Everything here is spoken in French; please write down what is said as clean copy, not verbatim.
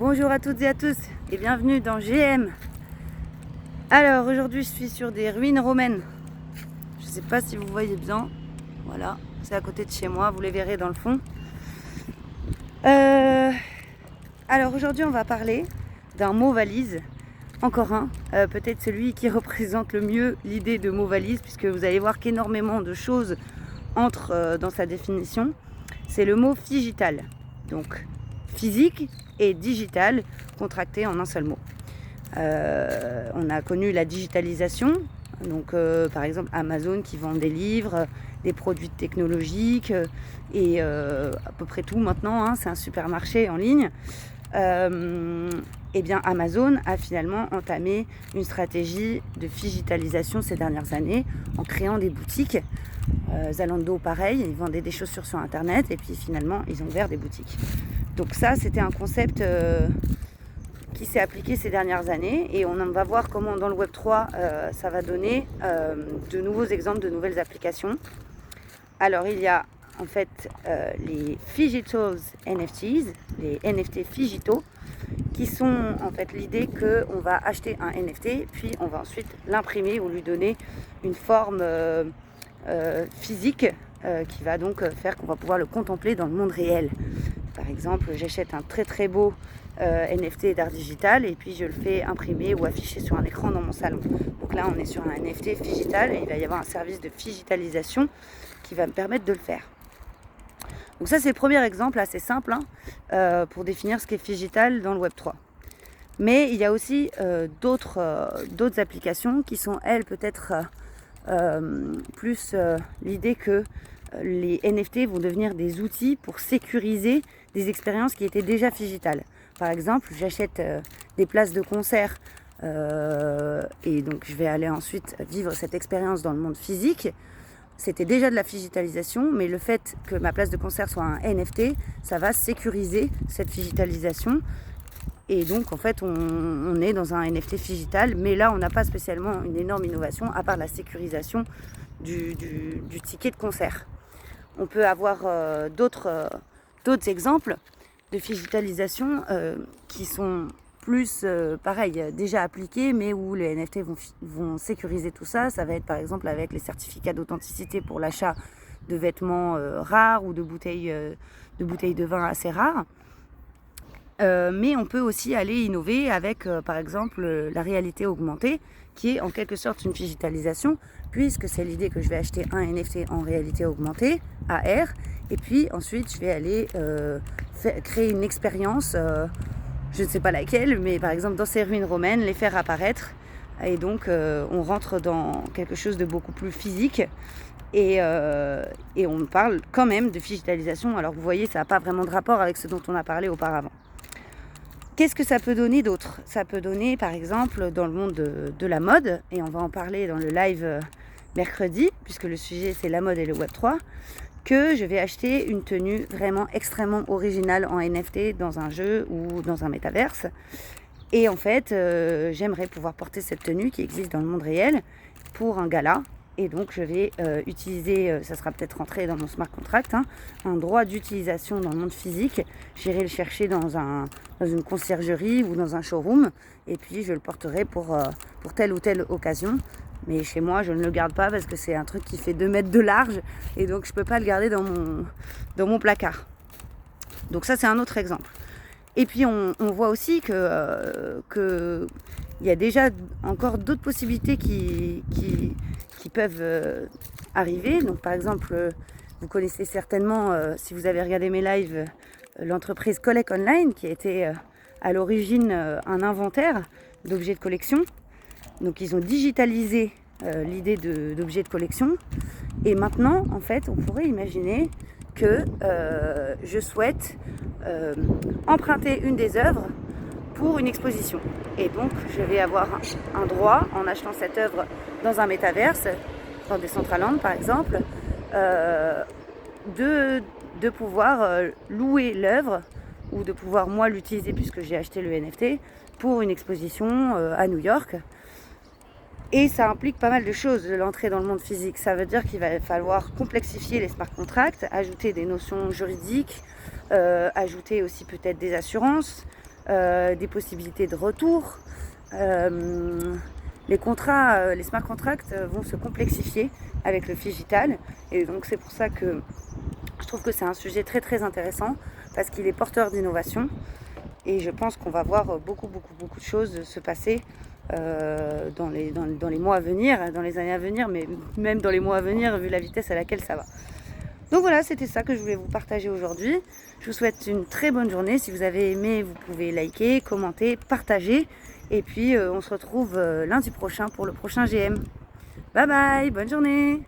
Bonjour à toutes et à tous et bienvenue dans GM. Alors aujourd'hui je suis sur des ruines romaines. Je ne sais pas si vous voyez bien. Voilà, c'est à côté de chez moi, vous les verrez dans le fond. Alors aujourd'hui on va parler d'un mot valise. Encore un, peut-être celui qui représente le mieux l'idée de mot valise, puisque vous allez voir qu'énormément de choses entrent dans sa définition. C'est le mot figital. Donc physique et digital contracté en un seul mot. On a connu la digitalisation, donc par exemple Amazon qui vend des livres, des produits technologiques et à peu près tout maintenant, hein, c'est un supermarché en ligne. Et bien Amazon a finalement entamé une stratégie de digitalisation ces dernières années en créant des boutiques. Zalando pareil, ils vendaient des chaussures sur internet et puis finalement ils ont ouvert des boutiques. Donc ça c'était un concept qui s'est appliqué ces dernières années et on va voir comment dans le Web 3 ça va donner de nouveaux exemples, de nouvelles applications. Alors il y a en fait les Phygital NFTs, les NFT Phigitaux, qui sont en fait l'idée qu'on va acheter un NFT puis on va ensuite l'imprimer ou lui donner une forme physique qui va donc faire qu'on va pouvoir le contempler dans le monde réel. Par exemple, j'achète un très très beau NFT d'art digital et puis je le fais imprimer ou afficher sur un écran dans mon salon. Donc là on est sur un NFT Phygital et il va y avoir un service de digitalisation qui va me permettre de le faire. Donc ça c'est le premier exemple assez simple pour définir ce qu'est Phygital dans le Web 3. Mais il y a aussi d'autres applications qui sont elles peut-être plus l'idée que les NFT vont devenir des outils pour sécuriser des expériences qui étaient déjà digitales. Par exemple, j'achète des places de concert et donc je vais aller ensuite vivre cette expérience dans le monde physique. C'était déjà de la digitalisation, mais le fait que ma place de concert soit un NFT, ça va sécuriser cette digitalisation. Et donc en fait on est dans un NFT digital, mais là on n'a pas spécialement une énorme innovation à part la sécurisation du ticket de concert. On peut avoir d'autres exemples de digitalisation qui sont plus pareil, déjà appliqués, mais où les NFT vont sécuriser tout ça. Ça va être par exemple avec les certificats d'authenticité pour l'achat de vêtements rares ou de bouteilles de vin assez rares. Mais on peut aussi aller innover avec par exemple la réalité augmentée, qui est en quelque sorte une digitalisation, puisque c'est l'idée que je vais acheter un NFT en réalité augmentée, AR, et puis ensuite je vais aller créer une expérience, je ne sais pas laquelle, mais par exemple dans ces ruines romaines, les faire apparaître, et donc on rentre dans quelque chose de beaucoup plus physique, et on parle quand même de digitalisation, alors vous voyez ça n'a pas vraiment de rapport avec ce dont on a parlé auparavant. Qu'est-ce que ça peut donner d'autre ? Ça peut donner par exemple dans le monde de la mode, et on va en parler dans le live mercredi, puisque le sujet c'est la mode et le Web 3, que je vais acheter une tenue vraiment extrêmement originale en NFT dans un jeu ou dans un métaverse. Et en fait, j'aimerais pouvoir porter cette tenue qui existe dans le monde réel pour un gala. Et donc je vais utiliser, ça sera peut-être rentré dans mon smart contract, un droit d'utilisation dans le monde physique. J'irai le chercher dans une conciergerie ou dans un showroom et puis je le porterai pour telle ou telle occasion. Mais chez moi, je ne le garde pas parce que c'est un truc qui fait 2 mètres de large et donc je ne peux pas le garder dans mon placard. Donc ça, c'est un autre exemple. Et puis on voit aussi que il y a déjà encore d'autres possibilités qui peuvent arriver. Donc par exemple, vous connaissez certainement, si vous avez regardé mes lives, l'entreprise Collect Online qui a été à l'origine un inventaire d'objets de collection. Donc ils ont digitalisé l'idée d'objets de collection. Et maintenant, en fait, on pourrait imaginer que je souhaite emprunter une des œuvres pour une exposition. Et donc, je vais avoir un droit, en achetant cette œuvre dans un métaverse, dans Decentraland par exemple, de pouvoir louer l'œuvre ou de pouvoir moi l'utiliser puisque j'ai acheté le NFT pour une exposition à New York. Et ça implique pas mal de choses de l'entrée dans le monde physique. Ça veut dire qu'il va falloir complexifier les smart contracts, ajouter des notions juridiques, ajouter aussi peut-être des assurances, des possibilités de retour. Les contrats, les smart contracts vont se complexifier avec le digital, et donc c'est pour ça que je trouve que c'est un sujet très très intéressant parce qu'il est porteur d'innovation, et je pense qu'on va voir beaucoup de choses se passer dans les mois à venir, dans les années à venir, mais même dans les mois à venir vu la vitesse à laquelle ça va. Donc voilà, c'était ça que je voulais vous partager aujourd'hui. Je vous souhaite une très bonne journée. Si vous avez aimé, vous pouvez liker, commenter, partager. Et puis on se retrouve lundi prochain pour le prochain GM. Bye bye, bonne journée.